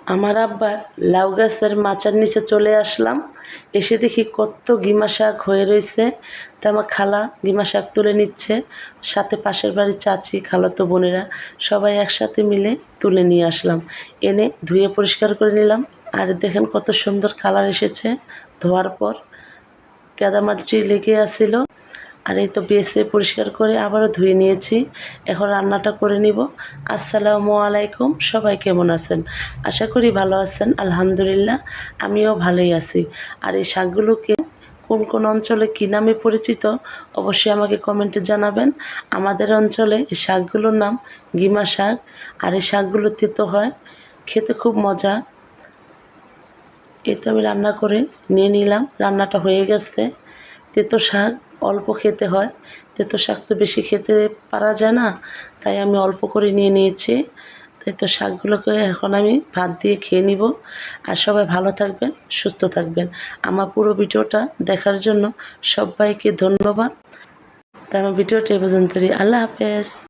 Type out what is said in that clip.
আমার আব্বার লাউ গাছের মাচার নিচে চলে আসলাম। এসে দেখি কত গিমা শাক হয়ে রয়েছে। তো আমার খালা গিমা শাক তুলে নিচ্ছে, সাথে পাশের বাড়ির চাচি, খালাতো বোনেরা সবাই একসাথে মিলে তুলে নিয়ে আসলাম। এনে ধুয়ে পরিষ্কার করে নিলাম। আর দেখেন কত সুন্দর কালার এসেছে। ধোয়ার পর কাদামাটি লেগে আসছিল। আর এই তো বেছে পরিষ্কার করে আবারও ধুয়ে নিয়েছি। এখন রান্নাটা করে নিব। আসসালামু আলাইকুম, সবাই কেমন আছেন? আশা করি ভালো আছেন। আলহামদুলিল্লাহ, আমিও ভালোই আছি। আর এই শাকগুলোকে কোন কোন অঞ্চলে কী নামে পরিচিত অবশ্যই আমাকে কমেন্টে জানাবেন। আমাদের অঞ্চলে এই শাকগুলোর নাম গিমা শাক। আর এই শাকগুলো তেতো হয়, খেতে খুব মজা। এই তো আমি রান্না করে নিয়ে নিলাম, রান্নাটা হয়ে গেছে। তেতো শাক অল্প খেতে হয়, তেতো শাক তো বেশি খেতে পারা যায় না, তাই আমি অল্প করে নিয়ে নিয়েছি। তাই তো শাকগুলোকে এখন আমি ভাত দিয়ে খেয়ে নিব। আর সবাই ভালো থাকবেন, সুস্থ থাকবেন। আমার পুরো ভিডিওটা দেখার জন্য সবাইকে ধন্যবাদ। তাই আমার ভিডিওটা এ পর্যন্তই। আল্লাহ হাফেজ।